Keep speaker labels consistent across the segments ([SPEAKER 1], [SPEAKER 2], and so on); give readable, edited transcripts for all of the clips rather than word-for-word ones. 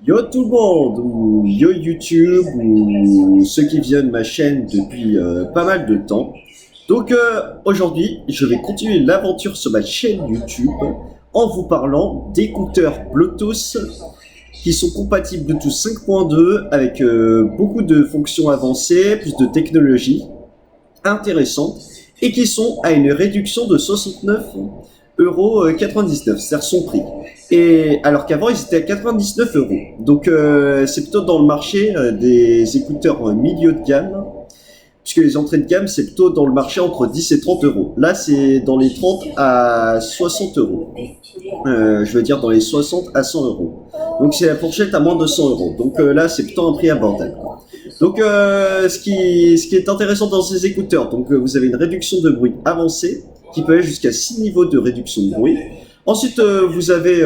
[SPEAKER 1] Yo tout le monde, ou yo YouTube, ou ceux qui viennent ma chaîne depuis pas mal de temps. Donc aujourd'hui, je vais continuer l'aventure sur ma chaîne YouTube en vous parlant d'écouteurs Bluetooth qui sont compatibles Bluetooth 5.2 avec beaucoup de fonctions avancées, plus de technologies intéressantes et qui sont à une réduction de 69,99 €, c'est-à-dire son prix. Et alors qu'avant ils étaient à 99 euros. Donc c'est plutôt dans le marché des écouteurs milieu de gamme, puisque les entrées de gamme c'est plutôt dans le marché entre 10 et 30 euros. Là c'est dans les 30 à 60 euros. Je veux dire dans les 60 à 100 euros. Donc c'est la fourchette à moins de 100 euros. Donc là c'est plutôt un prix abordable. Donc ce qui est intéressant dans ces écouteurs, donc vous avez une réduction de bruit avancée qui peut aller jusqu'à 6 niveaux de réduction de bruit. Ensuite, vous avez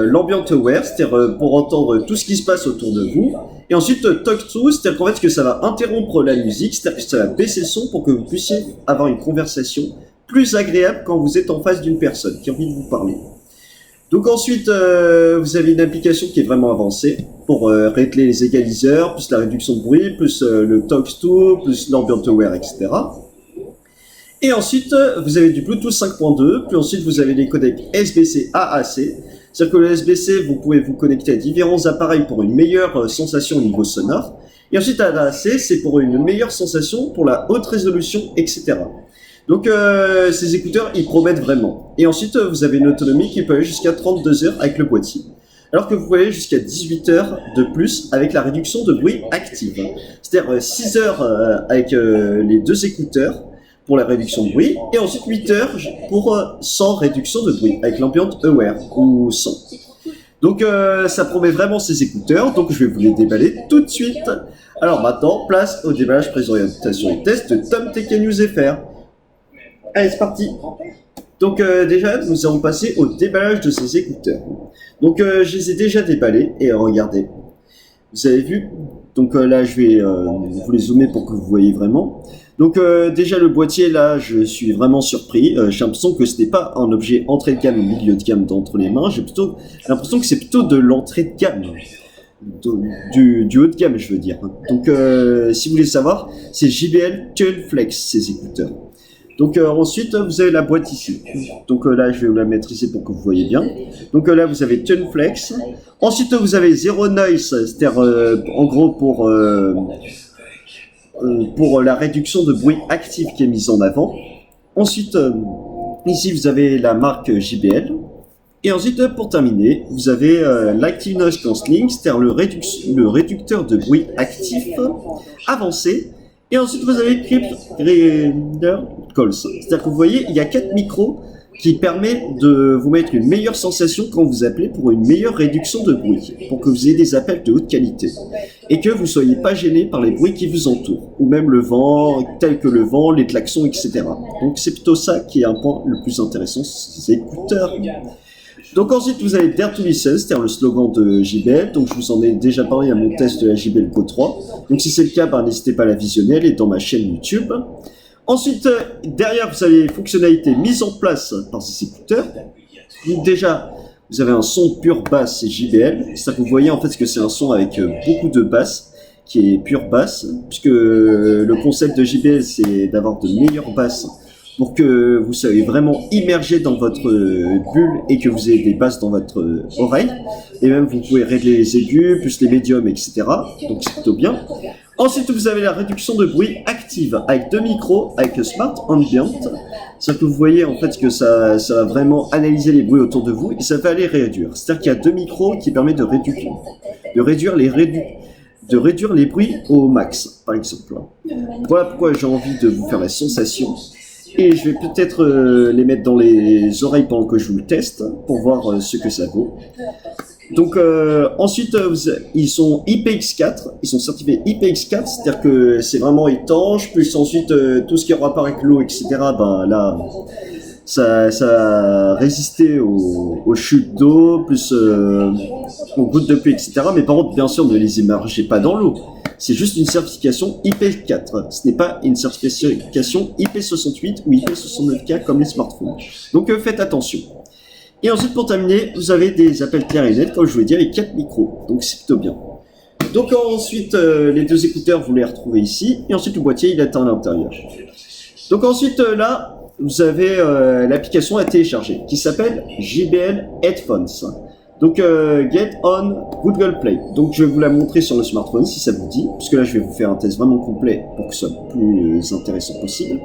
[SPEAKER 1] l'ambient aware, c'est-à-dire pour entendre tout ce qui se passe autour de vous. Et ensuite, talk to, c'est-à-dire qu'en fait que ça va interrompre la musique, c'est-à-dire que ça va baisser le son pour que vous puissiez avoir une conversation plus agréable quand vous êtes en face d'une personne qui a envie de vous parler. Donc ensuite, vous avez une application qui est vraiment avancée pour régler les égaliseurs, plus la réduction de bruit, plus le talk to, plus l'ambient aware, etc. Et ensuite, vous avez du Bluetooth 5.2, puis ensuite vous avez les codecs SBC AAC. C'est-à-dire que le SBC, vous pouvez vous connecter à différents appareils pour une meilleure sensation au niveau sonore. Et ensuite, AAC, c'est pour une meilleure sensation, pour la haute résolution, etc. Donc ces écouteurs, ils promettent vraiment. Et ensuite, vous avez une autonomie qui peut aller jusqu'à 32 heures avec le boîtier. Alors que vous pouvez aller jusqu'à 18 heures de plus avec la réduction de bruit active. C'est-à-dire 6 heures avec les deux écouteurs pour la réduction de bruit, et ensuite 8 heures pour sans réduction de bruit, avec l'ambient aware, ou sans. Donc ça promet vraiment ces écouteurs, donc je vais vous les déballer tout de suite. Alors maintenant, place au déballage, présentation et test de Tom Tech News FR. Allez, c'est parti. Donc déjà, nous allons passer au déballage de ces écouteurs. Donc je les ai déjà déballés, et regardez. Vous avez vu. Donc là, je vais vous les zoomer pour que vous voyez vraiment. Donc déjà le boîtier, là, je suis vraiment surpris. J'ai l'impression que ce n'est pas un objet entrée de gamme ou milieu de gamme d'entre les mains. J'ai plutôt l'impression que c'est plutôt de l'entrée de gamme. Du haut de gamme, je veux dire. Donc si vous voulez savoir, c'est JBL TuneFlex, ces écouteurs. Donc ensuite, vous avez la boîte ici. Donc là, je vais vous la mettre ici pour que vous voyez bien. Donc là, vous avez TuneFlex. Ensuite, vous avez Zero Noise, c'est-à-dire en gros pour la réduction de bruit actif qui est mise en avant. Ensuite, ici, vous avez la marque JBL. Et ensuite, pour terminer, vous avez l'Active Noise Cancelling, c'est-à-dire le réducteur de bruit actif avancé. Et ensuite, vous avez Clip Reader Calls. C'est-à-dire que vous voyez, il y a 4 micros qui permettent de vous mettre une meilleure sensation quand vous appelez pour une meilleure réduction de bruit, pour que vous ayez des appels de haute qualité. Et que vous ne soyez pas gêné par les bruits qui vous entourent, ou même le vent, tel que le vent, les klaxons, etc. Donc c'est plutôt ça qui est un point le plus intéressant sur ces écouteurs. Donc ensuite, vous avez Dare to Listen, c'est-à-dire le slogan de JBL. Donc je vous en ai déjà parlé à mon test de la JBL Go 3. Donc si c'est le cas, n'hésitez pas à la visionner, elle est dans ma chaîne YouTube. Ensuite, derrière, vous avez les fonctionnalités mises en place par ces écouteurs. Donc déjà, vous avez un son pure basse, c'est JBL. C'est-à-dire que vous voyez en fait que c'est un son avec beaucoup de basse, qui est pure basse, puisque le concept de JBL, c'est d'avoir de meilleures basses pour que vous soyez vraiment immergé dans votre bulle et que vous ayez des basses dans votre oreille. Et même, vous pouvez régler les aigus, plus les médiums, etc. Donc, c'est plutôt bien. Ensuite, vous avez la réduction de bruit active avec 2 micros, avec Smart Ambient. C'est-à-dire que vous voyez en fait que ça va vraiment analyser les bruits autour de vous et ça va les réduire. C'est-à-dire qu'il y a 2 micros qui permettent de réduire les bruits au max, par exemple. Voilà pourquoi j'ai envie de vous faire la sensation. Et je vais peut-être les mettre dans les oreilles pendant que je vous le teste pour voir ce que ça vaut. Donc ensuite, ils sont IPX4, ils sont certifiés IPX4, c'est-à-dire que c'est vraiment étanche, plus ensuite tout ce qui est en rapport avec l'eau, etc. Là, ça a résisté aux chutes d'eau, plus aux gouttes de pluie, etc. Mais par contre, bien sûr, ne les immergez pas dans l'eau. C'est juste une certification IP4. Ce n'est pas une certification IP68 ou IP69K comme les smartphones. Donc faites attention. Et ensuite, pour terminer, vous avez des appels clairs et nets, comme je vous l'ai dit, avec 4 micros. Donc, c'est plutôt bien. Donc, ensuite, les 2 écouteurs, vous les retrouvez ici. Et ensuite, le boîtier, il est à l'intérieur. Donc, ensuite, là, vous avez l'application à télécharger qui s'appelle JBL Headphones. Donc, Get on Google Play. Donc, je vais vous la montrer sur le smartphone si ça vous dit. Parce que là, je vais vous faire un test vraiment complet pour que ce soit le plus intéressant possible.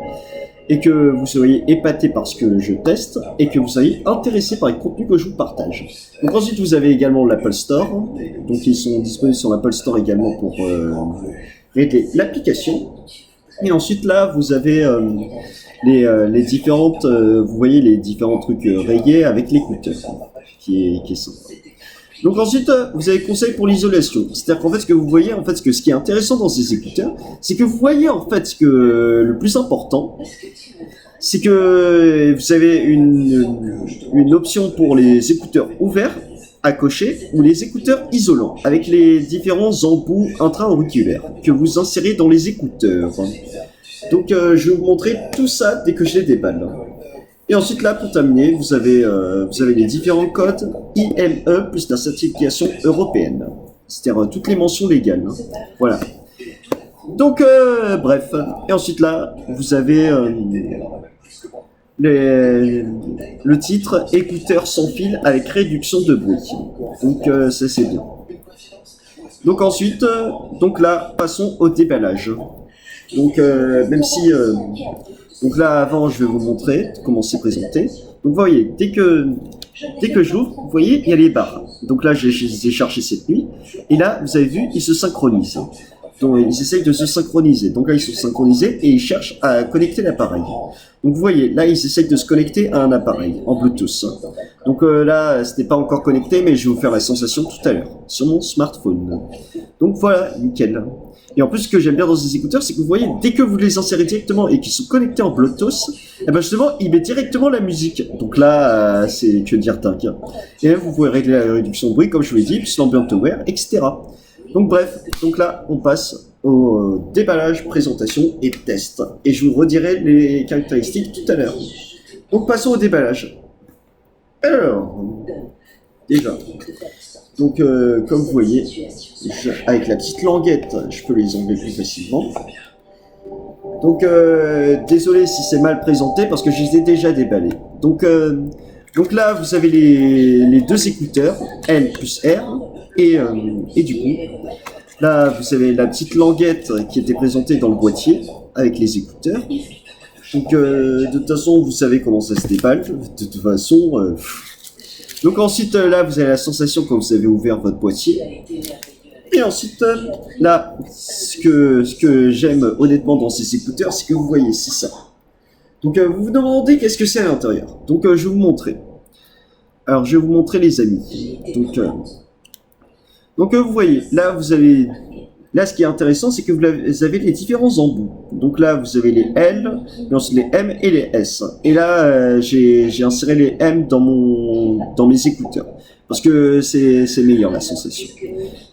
[SPEAKER 1] Et que vous soyez épaté par ce que je teste et que vous soyez intéressé par les contenus que je vous partage. Donc ensuite vous avez également l'Apple Store, donc ils sont disponibles sur l'Apple Store également pour régler l'application. Et ensuite là vous avez les différentes, vous voyez les différents trucs rayés avec l'écouteur qui est sympa. Donc ensuite, vous avez conseil pour l'isolation. C'est-à-dire qu'en fait, ce que vous voyez, en fait, ce qui est intéressant dans ces écouteurs, c'est que vous voyez en fait ce que le plus important, c'est que vous avez une option pour les écouteurs ouverts à cocher ou les écouteurs isolants avec les différents embouts intra-auriculaires que vous insérez dans les écouteurs. Donc, je vais vous montrer tout ça dès que je les déballe. Et ensuite là, pour terminer, vous avez les différents codes IME plus la certification européenne. C'est-à-dire toutes les mentions légales. Hein. Voilà. Donc, bref. Et ensuite là, vous avez le titre écouteurs sans fil avec réduction de bruit. Donc, ça c'est bien. Donc ensuite, donc là, passons au déballage. Donc, même si... donc là, avant, je vais vous montrer comment c'est présenté. Donc, vous voyez, dès que j'ouvre, vous voyez, il y a les barres. Donc là, je les ai cherchés cette nuit. Et là, vous avez vu, ils se synchronisent. Donc, ils essayent de se synchroniser. Donc là, ils sont synchronisés et ils cherchent à connecter l'appareil. Donc, vous voyez, là, ils essayent de se connecter à un appareil en Bluetooth. Donc là, ce n'est pas encore connecté, mais je vais vous faire la sensation tout à l'heure sur mon smartphone. Donc voilà, nickel. Et en plus, ce que j'aime bien dans ces écouteurs, c'est que vous voyez, dès que vous les insérez directement et qu'ils sont connectés en Bluetooth, eh ben justement, il met directement la musique. Donc là, c'est que dire dingue. Et là, vous pouvez régler la réduction de bruit, comme je vous l'ai dit, puis l'ambient aware, etc. Donc bref, donc là, on passe au déballage, présentation et test. Et je vous redirai les caractéristiques tout à l'heure. Donc passons au déballage. Alors, déjà... Donc, comme vous voyez, avec la petite languette, je peux les enlever plus facilement. Donc, désolé si c'est mal présenté parce que je les ai déjà déballés. Donc là, vous avez les 2 écouteurs, L plus R, et du coup, là, vous avez la petite languette qui était présentée dans le boîtier avec les écouteurs. Donc, de toute façon, vous savez comment ça se déballe. De toute façon... Donc ensuite, là, vous avez la sensation quand vous avez ouvert votre boîtier. Et ensuite, là, ce que j'aime honnêtement dans ces écouteurs, c'est que vous voyez, c'est ça. Donc, vous vous demandez qu'est-ce que c'est à l'intérieur. Donc, je vais vous montrer. Alors, je vais vous montrer les amis. Donc, vous voyez, là, vous avez... Là, ce qui est intéressant, c'est que vous avez les différents embouts. Donc là, vous avez les L, ensuite les M et les S. Et là, j'ai inséré les M dans mes écouteurs. Parce que c'est meilleur, la sensation.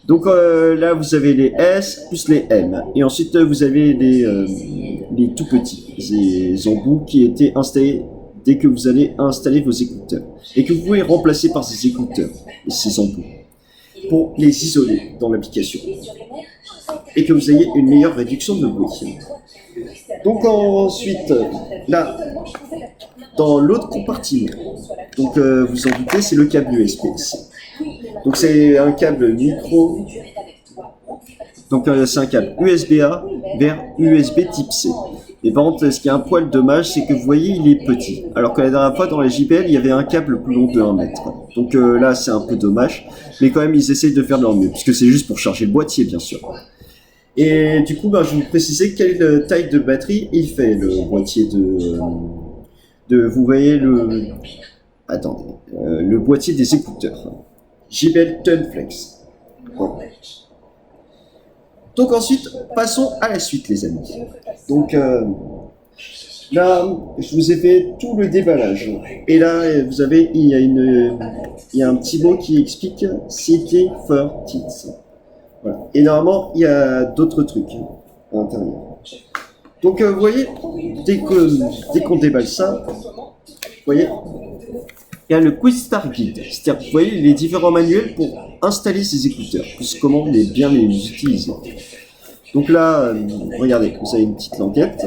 [SPEAKER 1] Donc là, vous avez les S plus les M. Et ensuite, vous avez les tout petits. Les embouts qui étaient installés dès que vous allez installer vos écouteurs. Et que vous pouvez remplacer par ces écouteurs, ces embouts, pour les isoler dans l'application. Et que vous ayez une meilleure réduction de bruit. Donc ensuite, là, dans l'autre compartiment, donc vous en doutez, c'est le câble USB. Donc c'est un câble micro, donc c'est un câble USB-A vers USB type C. Et par contre, ce qui est un poil dommage, c'est que vous voyez, il est petit. Alors que la dernière fois, dans la JBL, il y avait un câble plus long de 1 mètre. Donc là, c'est un peu dommage. Mais quand même, ils essayent de faire de leur mieux. Puisque c'est juste pour charger le boîtier, bien sûr. Et du coup, je vais vous préciser quelle taille de batterie il fait, le boîtier vous voyez le... Attendez. Le boîtier des écouteurs. JBL Tuneflex. Bon. Donc ensuite, passons à la suite, les amis. Donc là, je vous ai fait tout le déballage. Et là, vous avez, il y a un petit mot qui explique City for Kids. Voilà. Et normalement, il y a d'autres trucs à l'intérieur. Donc vous voyez, dès qu'on déballe ça, vous voyez, il y a le Quick Start Guide, c'est-à-dire que vous voyez les différents manuels pour installer ces écouteurs, plus comment bien les utiliser. Donc là, regardez, vous avez une petite languette,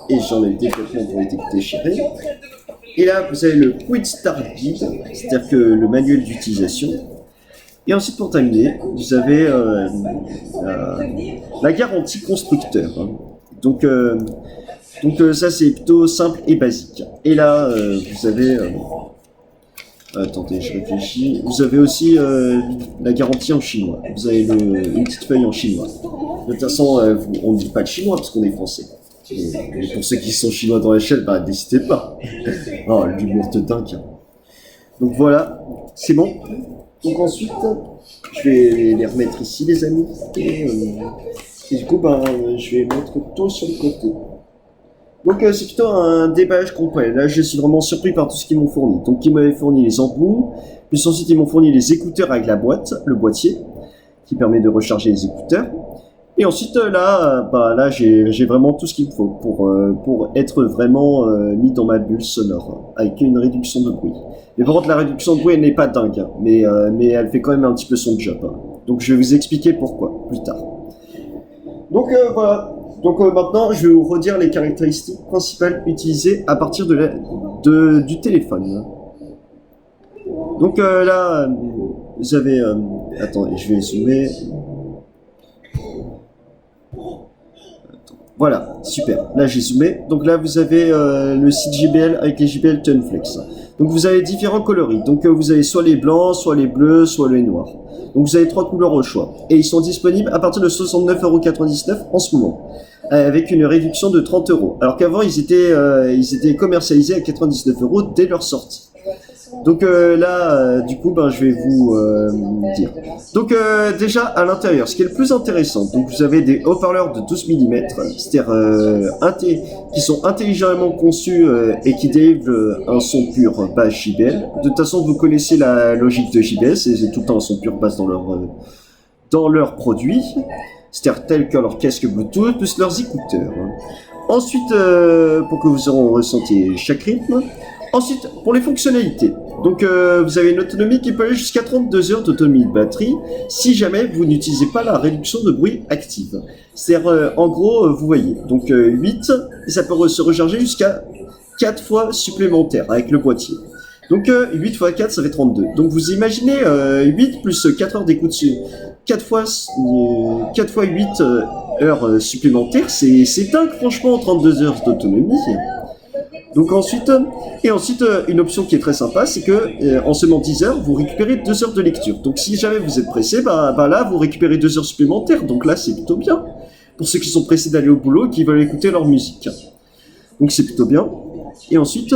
[SPEAKER 1] et j'en ai le développement pour les déchirer. Et là, vous avez le Quick Start Guide, c'est-à-dire que le manuel d'utilisation. Et ensuite, pour terminer, vous avez la garantie constructeur. Hein. Donc ça, c'est plutôt simple et basique. Et là, vous avez... attendez, je réfléchis. Vous avez aussi la garantie en chinois. Vous avez une petite feuille en chinois. De toute façon, on ne dit pas le chinois parce qu'on est français. Et pour ceux qui sont chinois dans l'échelle, bah n'hésitez pas. Oh, l'humour de dingue. Hein. Donc voilà, c'est bon. Donc ensuite, je vais les remettre ici, les amis. Et du coup, je vais mettre tout sur le côté. Donc c'est plutôt un déballage complet. Là, je suis vraiment surpris par tout ce qu'ils m'ont fourni. Donc ils m'avaient fourni les embouts, puis ensuite ils m'ont fourni les écouteurs avec la boîte, le boîtier, qui permet de recharger les écouteurs. Et ensuite là j'ai vraiment tout ce qu'il me faut pour être vraiment mis dans ma bulle sonore, avec une réduction de bruit. Mais par contre la réduction de bruit elle n'est pas dingue, hein, mais elle fait quand même un petit peu son job. Hein. Donc je vais vous expliquer pourquoi plus tard. Donc voilà. Donc maintenant, je vais vous redire les caractéristiques principales utilisées à partir du téléphone. Donc là, vous avez... attendez, je vais zoomer. Voilà, super. Là, j'ai zoomé. Donc là, vous avez le site JBL avec les JBL Tuneflex. Donc vous avez différents coloris. Donc vous avez soit les blancs, soit les bleus, soit les noirs. Donc vous avez 3 couleurs au choix. Et ils sont disponibles à partir de 69,99 € en ce moment. Avec une réduction de 30 €. Alors qu'avant, ils étaient commercialisés à 99 € dès leur sortie. Donc là, du coup, je vais vous dire. Donc déjà, à l'intérieur, ce qui est le plus intéressant, donc vous avez des haut-parleurs de 12 mm, c'est-à-dire qui sont intelligemment conçus et qui délivrent un son pur basse JBL. De toute façon, vous connaissez la logique de JBL, c'est tout le temps un son pur basse dans leurs produits. C'est-à-dire tel que leur casque Bluetooth plus leurs écouteurs. Ensuite, pour que vous ressentiez chaque rythme. Ensuite, pour les fonctionnalités. Donc, vous avez une autonomie qui peut aller jusqu'à 32 heures d'autonomie de batterie si jamais vous n'utilisez pas la réduction de bruit active. C'est-à-dire, en gros, vous voyez, donc 8, et ça peut se recharger jusqu'à 4 fois supplémentaire avec le boîtier. Donc 8 x 4, ça fait 32. Donc vous imaginez 8 plus 4 heures d'écoute 4 fois 8 heures supplémentaires, c'est dingue franchement, 32 heures d'autonomie. Donc ensuite, une option qui est très sympa, c'est que en seulement 10 heures, vous récupérez 2 heures de lecture. Donc si jamais vous êtes pressé, là vous récupérez 2 heures supplémentaires. Donc là c'est plutôt bien pour ceux qui sont pressés d'aller au boulot et qui veulent écouter leur musique. Donc c'est plutôt bien. Et ensuite,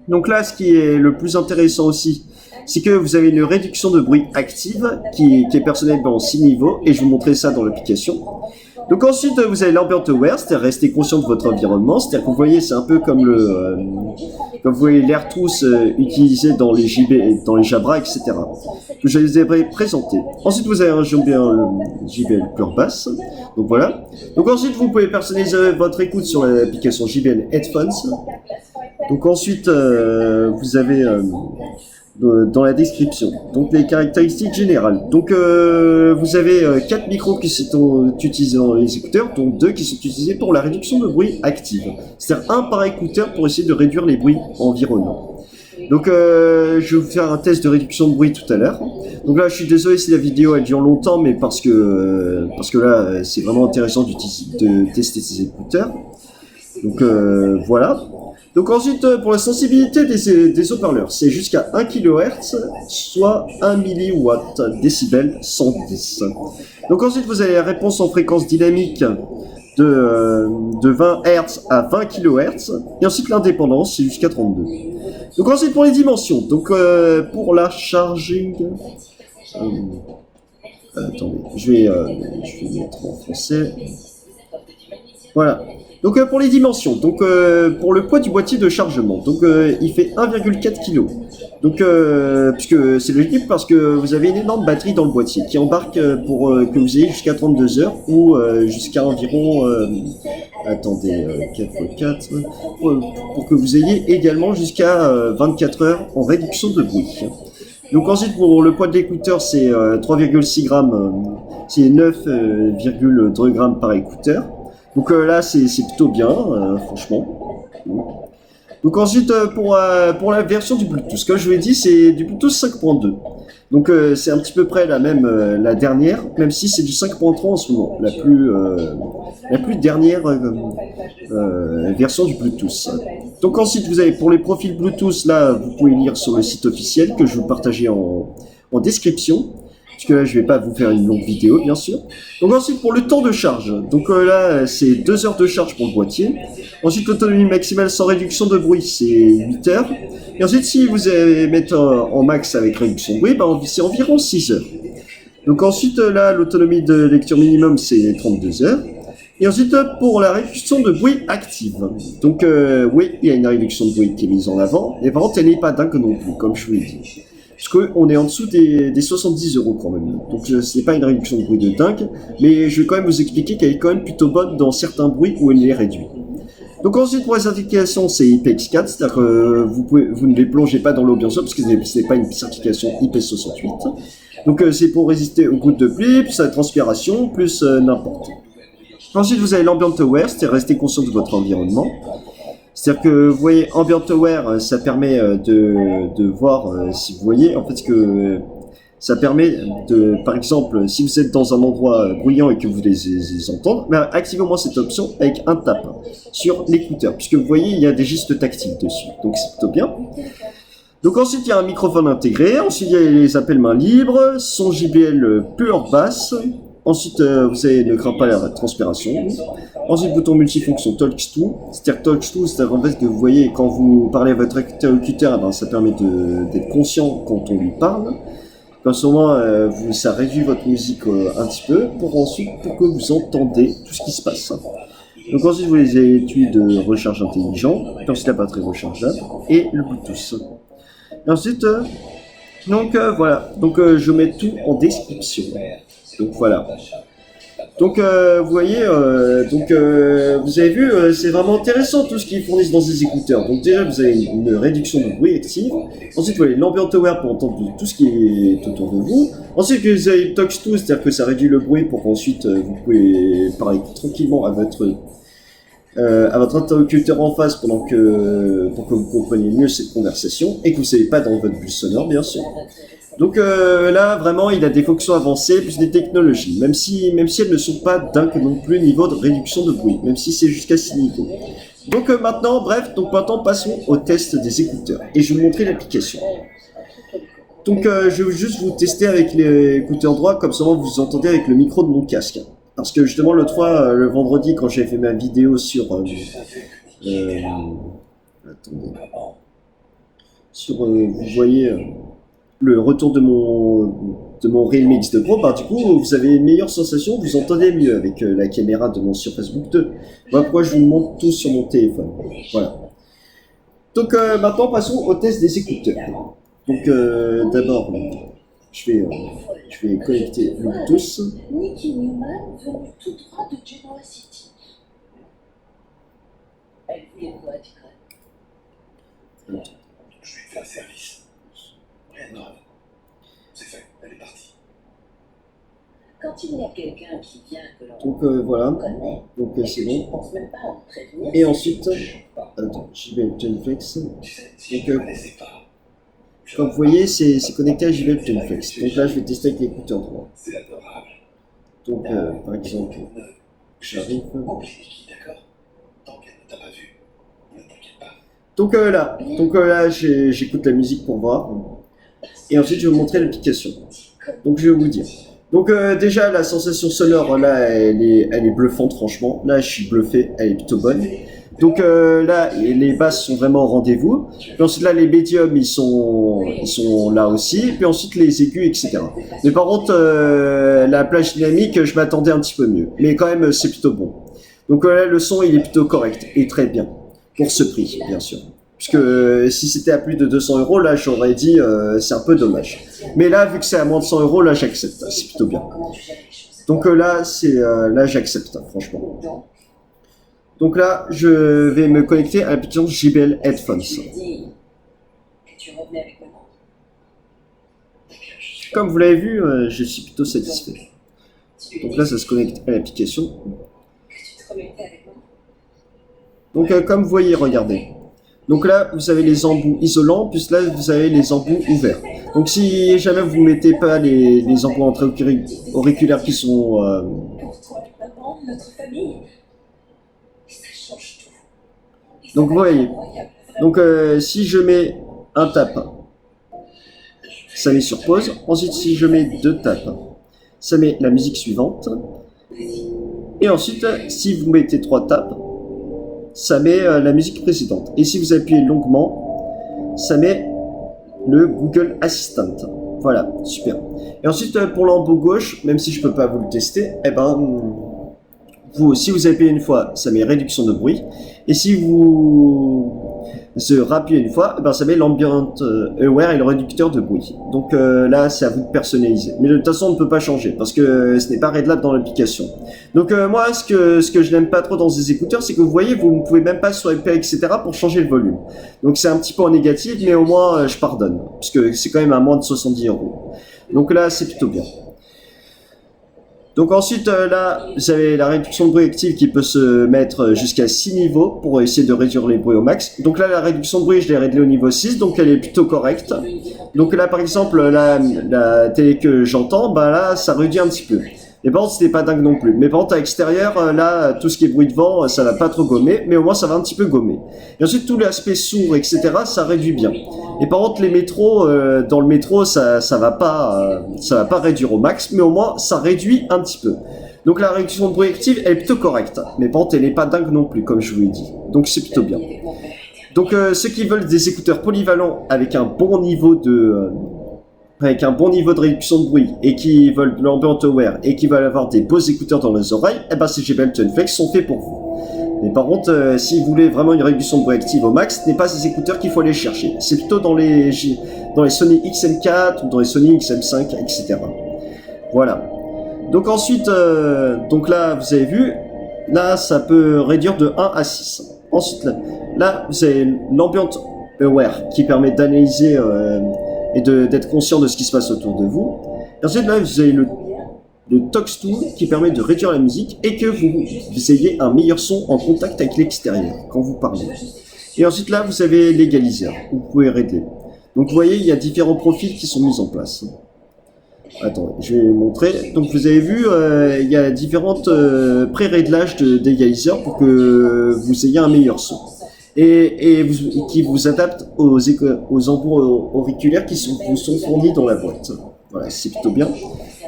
[SPEAKER 1] donc là ce qui est le plus intéressant aussi, c'est que vous avez une réduction de bruit active qui est personnalisée en 6 niveaux, et je vais vous montrer ça dans l'application. Donc ensuite, vous avez l'ambient aware, c'est-à-dire rester conscient de votre environnement, c'est-à-dire que vous voyez, c'est un peu comme comme vous voyez l'AirTrus utilisé dans les Jabra, etc. Que je les ai présentés. Ensuite, vous avez un JBL pure basse, donc voilà. Donc ensuite, vous pouvez personnaliser votre écoute sur l'application JBL Headphones. Donc ensuite, vous avez dans la description, donc les caractéristiques générales. Donc vous avez 4 micros qui sont utilisés dans les écouteurs, dont 2 qui sont utilisés pour la réduction de bruit active. C'est-à-dire un par écouteur pour essayer de réduire les bruits environnants. Donc je vais vous faire un test de réduction de bruit tout à l'heure. Donc là je suis désolé si la vidéo elle dure longtemps, mais parce que là c'est vraiment intéressant de tester ces écouteurs. Donc voilà. Donc ensuite, pour la sensibilité des haut-parleurs, c'est jusqu'à 1 kHz, soit 1 mW, décibels 110. Donc ensuite, vous avez la réponse en fréquence dynamique de 20 Hz à 20 kHz, et ensuite l'indépendance, c'est jusqu'à 32. Donc ensuite, pour les dimensions, donc pour la charging... attendez, je vais mettre en français. Voilà. Donc pour les dimensions, donc pour le poids du boîtier de chargement, donc il fait 1,4 kg. Donc puisque c'est logique parce que vous avez une énorme batterie dans le boîtier qui embarque pour que vous ayez jusqu'à 32 heures ou jusqu'à environ attendez 4x4 pour que vous ayez également jusqu'à 24 heures en réduction de bruit. Donc ensuite pour le poids de l'écouteur c'est 3,6 grammes, c'est 9,2 grammes par écouteur. Donc là, c'est plutôt bien, franchement. Donc ensuite, pour la version du Bluetooth, comme je vous l'ai dit, c'est du Bluetooth 5.2. Donc c'est un petit peu près la même, la dernière, même si c'est du 5.3 en ce moment, la plus dernière version du Bluetooth. Donc ensuite, vous avez pour les profils Bluetooth, là, vous pouvez lire sur le site officiel que je vais vous partager en description. Parce que là, je vais pas vous faire une longue vidéo, bien sûr. Donc ensuite, pour le temps de charge. Donc là, c'est 2 heures de charge pour le boîtier. Ensuite, l'autonomie maximale sans réduction de bruit, c'est 8 heures. Et ensuite, si vous allez mettre en max avec réduction de bruit, bah, c'est environ 6 heures. Donc ensuite, là, l'autonomie de lecture minimum, c'est 32 heures. Et ensuite, pour la réduction de bruit active. Donc oui, il y a une réduction de bruit qui est mise en avant. Et par contre, elle n'est pas dingue non plus, comme je vous l'ai dit. Parce qu'on est en dessous des 70 € quand même. Donc c'est pas une réduction de bruit de dingue, mais je vais quand même vous expliquer qu'elle est quand même plutôt bonne dans certains bruits où elle est réduite. Donc ensuite pour les certifications c'est IPX4, c'est-à-dire que vous ne les plongez pas dans l'eau bien sûr, parce que ce n'est pas une certification IP68. Donc c'est pour résister aux gouttes de pluie, plus à la transpiration, plus n'importe. Ensuite vous avez l'ambient aware, c'est-à-dire rester conscient de votre environnement. C'est-à-dire que vous voyez ambient aware, ça permet de voir si vous voyez en fait que ça permet de, par exemple, si vous êtes dans un endroit bruyant et que vous les entendre, ben, activez au moins cette option avec un tap sur l'écouteur, puisque vous voyez il y a des gestes tactiles dessus, donc c'est plutôt bien. Donc ensuite il y a un microphone intégré, ensuite il y a les appels main libre, son JBL pure basse. Ensuite, vous avez ne craint pas la transpiration. Ensuite, bouton multifonction Talk to. C'est-à-dire Talk to, c'est-à-dire en fait que vous voyez quand vous parlez à votre interlocuteur, ben, ça permet d'être conscient quand on lui parle. Comme ça, au moins, ça réduit votre musique un petit peu pour que vous entendez tout ce qui se passe. Donc ensuite, vous les avez étuis de recharge intelligent, puis ensuite la batterie rechargeable et le Bluetooth. Et ensuite, voilà. Donc je mets tout en description. Donc voilà. Donc vous voyez, vous avez vu, c'est vraiment intéressant tout ce qu'ils fournissent dans ces écouteurs. Donc déjà vous avez une réduction de bruit active. Ensuite vous avez l'ambient aware pour entendre tout ce qui est autour de vous. Ensuite vous avez Talk to, c'est-à-dire que ça réduit le bruit pour qu'ensuite vous pouvez parler tranquillement à votre interlocuteur en face pour que vous compreniez mieux cette conversation et que vous ne soyez pas dans votre bulle sonore bien sûr. Donc là, vraiment, il a des fonctions avancées, plus des technologies, même si elles ne sont pas dingues non plus niveau de réduction de bruit, même si c'est jusqu'à 6 niveaux. Donc maintenant, passons au test des écouteurs, et je vais vous montrer l'application. Donc je vais juste vous tester avec l'écouteur droit, comme ça vous entendez avec le micro de mon casque. Parce que justement, l'autre fois, le vendredi, quand j'ai fait ma vidéo sur... vous voyez... le retour de mon Realme X2 Pro, bah, du coup, vous avez une meilleure sensation, vous entendez mieux avec la caméra de mon Surface Book 2. Voilà pourquoi je vous montre tout sur mon téléphone. Voilà. Donc maintenant, passons au test des écouteurs. Donc d'abord, je vais connecter le Bluetooth.
[SPEAKER 2] Nicki Newman venue tout droit de Genoa City. Elle voulait quoi, Ticole?
[SPEAKER 3] Je lui ai fait un service. Rien de grave. C'est fait, elle est partie.
[SPEAKER 2] Quand il y a quelqu'un qui vient que l'on
[SPEAKER 1] Donc voilà,
[SPEAKER 2] connaît,
[SPEAKER 1] donc c'est
[SPEAKER 2] je
[SPEAKER 1] bon.
[SPEAKER 2] ne pense même pas à me prévenir.
[SPEAKER 1] Et ensuite, attends, JBL Genflex.
[SPEAKER 3] Tu sais, si
[SPEAKER 1] Donc,
[SPEAKER 3] je ne connaissais pas.
[SPEAKER 1] comme vous voyez, c'est connecté à JBL Genflex. Donc là, je vais tester avec l'écouteur droit.
[SPEAKER 3] C'est adorable.
[SPEAKER 1] Donc par exemple, j'arrive.
[SPEAKER 3] Oublie Nicki, d'accord? Tant qu'elle ne t'a pas vu, ne t'inquiète pas.
[SPEAKER 1] Donc là, j'écoute la musique pour voir. Et ensuite, je vais vous montrer l'application. Donc je vais vous dire. Donc déjà, la sensation sonore, là, elle est bluffante, franchement. Là, je suis bluffé, elle est plutôt bonne. Donc là, les basses sont vraiment au rendez-vous. Puis ensuite, là, les médiums, ils sont là aussi. Puis ensuite, les aigus, etc. Mais par contre, la plage dynamique, je m'attendais un petit peu mieux. Mais quand même, c'est plutôt bon. Donc là, le son, il est plutôt correct et très bien. Pour ce prix, bien sûr. Puisque si c'était à plus de 200 euros, là, j'aurais dit c'est un peu dommage. Mais là, vu que c'est à moins de 100 euros, là, j'accepte. C'est plutôt bien. Donc là, là, j'accepte, franchement. Donc là, je vais me connecter à l'application JBL Headphones. Comme vous l'avez vu, je suis plutôt satisfait. Donc là, ça se connecte à l'application. Donc comme vous voyez, regardez. Donc là, vous avez les embouts isolants, puis là, vous avez les embouts ouverts. Donc si jamais vous ne mettez pas les embouts auriculaires qui sont... Donc vous voyez. Donc si je mets un tap, ça met sur pause. Ensuite, si je mets 2 taps, ça met la musique suivante. Et ensuite, si vous mettez 3 taps, ça met la musique précédente. Et si vous appuyez longuement, ça met le Google Assistant. Voilà, super. Et ensuite, pour l'embout gauche, même si je peux pas vous le tester, eh ben, si vous appuyez une fois, ça met réduction de bruit. Et si vous rappuyez une fois, eh ben, ça met l'ambient aware et le réducteur de bruit. Donc là, c'est à vous de personnaliser. Mais de toute façon, on ne peut pas changer parce que ce n'est pas réglable dans l'application. Donc moi, ce que je n'aime pas trop dans ces écouteurs, c'est que vous voyez, vous ne pouvez même pas swiper, etc. pour changer le volume. Donc c'est un petit peu en négatif, mais au moins, je pardonne. Parce que c'est quand même à moins de 70 euros. Donc là, c'est plutôt bien. Donc ensuite, là, vous avez la réduction de bruit active qui peut se mettre jusqu'à 6 niveaux pour essayer de réduire les bruits au max. Donc là, la réduction de bruit, je l'ai réglée au niveau 6, donc elle est plutôt correcte. Donc là, par exemple, la télé que j'entends, bah là, ça réduit un petit peu. Mais par contre, c'était pas dingue non plus. Mais par contre, à l'extérieur, là, tout ce qui est bruit de vent, ça va pas trop gommer, mais au moins, ça va un petit peu gommer. Et ensuite, tout l'aspect sourd, etc., ça réduit bien. Et par contre, les métros, dans le métro, ça va pas réduire au max, mais au moins, ça réduit un petit peu. Donc la réduction de bruit active, elle est plutôt correcte. Mais par contre, elle est pas dingue non plus, comme je vous l'ai dit. Donc c'est plutôt bien. Donc ceux qui veulent des écouteurs polyvalents avec un bon niveau de réduction de bruit et qui veulent de l'ambient aware et qui veulent avoir des beaux écouteurs dans les oreilles, eh ben ces JBL TuneFlex sont faits pour vous. Mais par contre, si vous voulez vraiment une réduction de bruit active au max, ce n'est pas ces écouteurs qu'il faut aller chercher. C'est plutôt dans les Sony XM4 ou dans les Sony XM5, etc. Voilà. Donc ensuite, donc là, vous avez vu, là, ça peut réduire de 1 à 6. Ensuite, là vous avez l'ambient aware qui permet d'analyser et d'être conscient de ce qui se passe autour de vous. Et ensuite, là, vous avez le Tox Tool qui permet de réduire la musique et que vous ayez un meilleur son en contact avec l'extérieur quand vous parlez. Et ensuite, là, vous avez l'égaliseur. Vous pouvez régler. Donc, vous voyez, il y a différents profils qui sont mis en place. Attends, je vais vous montrer. Donc, vous avez vu, il y a différentes pré-réglages d'égaliseur pour que vous ayez un meilleur son. Et qui vous adapte aux embouts auriculaires qui vous sont fournis dans la boîte. Voilà, c'est plutôt bien.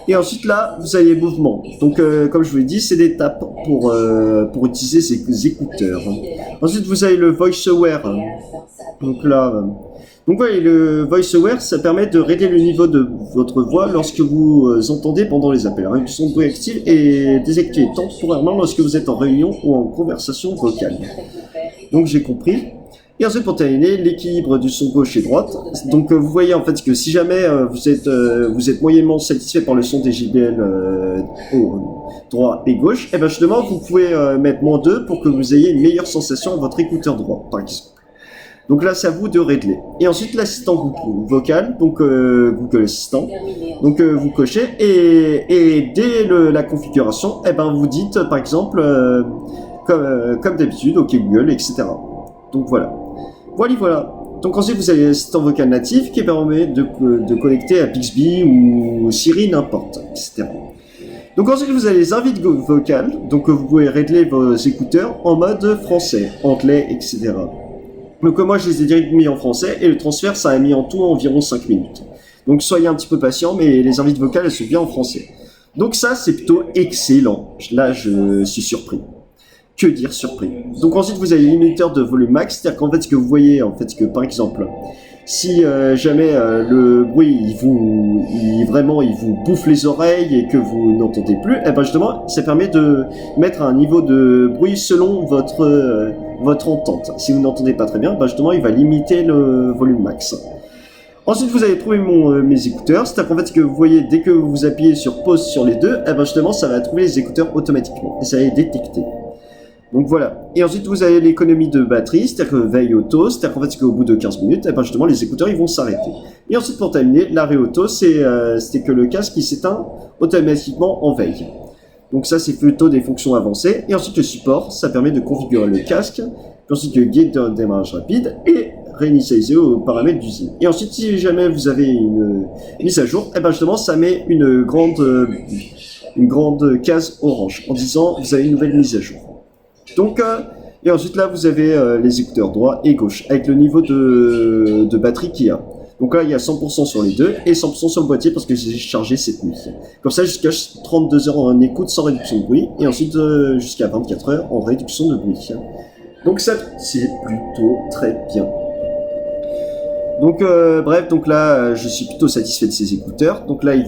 [SPEAKER 1] Et ensuite là, vous avez les mouvements. Donc comme je vous l'ai dit, c'est des tapes pour utiliser ces écouteurs. Ensuite, vous avez le VoiceAware. Donc là, donc voyez, le VoiceAware, ça permet de régler le niveau de votre voix lorsque vous entendez pendant les appels. Réduction de bruit active et désactivé temporairement lorsque vous êtes en réunion ou en conversation vocale. Donc j'ai compris. Et ensuite pour terminer, l'équilibre du son gauche et droite. Donc vous voyez en fait que si jamais vous êtes moyennement satisfait par le son des JBL droit et gauche, et bien justement vous pouvez mettre -2 pour que vous ayez une meilleure sensation à votre écouteur droit par exemple. Donc là c'est à vous de régler. Et ensuite l'assistant vocal, donc Google Assistant. Donc vous cochez et dès la configuration, et ben vous dites par exemple comme d'habitude, OK Google, etc. Donc voilà. Voilà. Donc ensuite vous avez l'assistant vocal natif qui permet de connecter à Bixby ou Siri, n'importe, etc. Donc ensuite vous avez les invites vocales, donc vous pouvez régler vos écouteurs en mode français, anglais, etc. Donc moi je les ai direct mis en français et le transfert ça a mis en tout environ 5 minutes. Donc soyez un petit peu patient, mais les invites vocales elles sont bien en français. Donc ça c'est plutôt excellent. Là je suis surpris. Que dire surpris. Donc ensuite vous avez le limiteur de volume max, c'est-à-dire qu'en fait ce que vous voyez, en fait que par exemple, Si jamais le bruit il vous bouffe les oreilles et que vous n'entendez plus, eh ben justement ça permet de mettre un niveau de bruit selon votre entente. Si vous n'entendez pas très bien, ben justement il va limiter le volume max. Ensuite, vous allez trouver mes écouteurs. C'est-à-dire qu'en fait, que vous voyez, dès que vous appuyez sur pause sur les deux, eh ben justement, ça va trouver les écouteurs automatiquement et ça va les détecter. Donc voilà. Et ensuite, vous avez l'économie de batterie, c'est-à-dire que veille auto, c'est-à-dire qu'en fait, qu'au bout de 15 minutes, eh ben justement, les écouteurs ils vont s'arrêter. Et ensuite, pour terminer, l'arrêt auto, c'est que le casque il s'éteint automatiquement en veille. Donc ça, c'est plutôt des fonctions avancées. Et ensuite, le support, ça permet de configurer le casque. Puis ensuite, le guide de démarrage rapide et réinitialiser aux paramètres d'usine. Et ensuite, si jamais vous avez une mise à jour, et ben justement, ça met une grande case orange en disant vous avez une nouvelle mise à jour. Donc, et ensuite là, vous avez les écouteurs droit et gauche avec le niveau de batterie qu'il y a. Donc là, il y a 100% sur les deux et 100% sur le boîtier parce que j'ai chargé cette nuit. Comme ça, jusqu'à 32 heures en écoute sans réduction de bruit et ensuite jusqu'à 24 heures en réduction de bruit. Donc ça, c'est plutôt très bien. Donc bref, donc là je suis plutôt satisfait de ces écouteurs. Donc là ils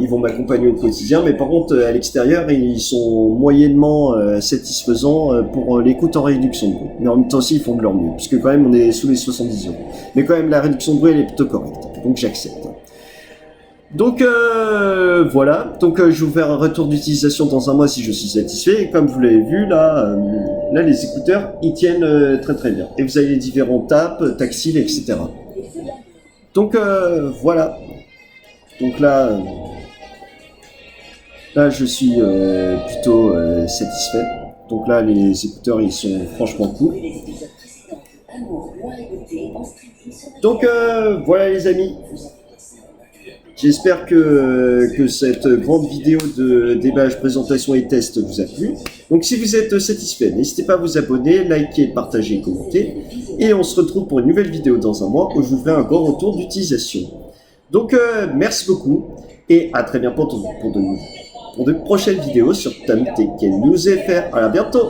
[SPEAKER 1] vont m'accompagner au quotidien, mais par contre à l'extérieur ils sont moyennement satisfaisants pour l'écoute en réduction de bruit. Mais en même temps aussi ils font de leur mieux, puisque quand même on est sous les 70 euros. Mais quand même la réduction de bruit elle est plutôt correcte, donc j'accepte. Donc voilà, donc je vais vous faire un retour d'utilisation dans un mois si je suis satisfait. Et comme vous l'avez vu là les écouteurs ils tiennent très très bien. Et vous avez les différents tapes, tactiles, etc. Donc voilà. Donc là je suis plutôt satisfait. Donc là les écouteurs ils sont franchement cool. Donc voilà les amis. J'espère que cette grande vidéo de déballage, présentation et test vous a plu. Donc si vous êtes satisfait, n'hésitez pas à vous abonner, liker, partager, commenter. Et on se retrouve pour une nouvelle vidéo dans un mois où je vous ferai un grand retour d'utilisation. Donc merci beaucoup et à très bientôt pour de prochaines vidéos sur Tamitech News FR. À bientôt.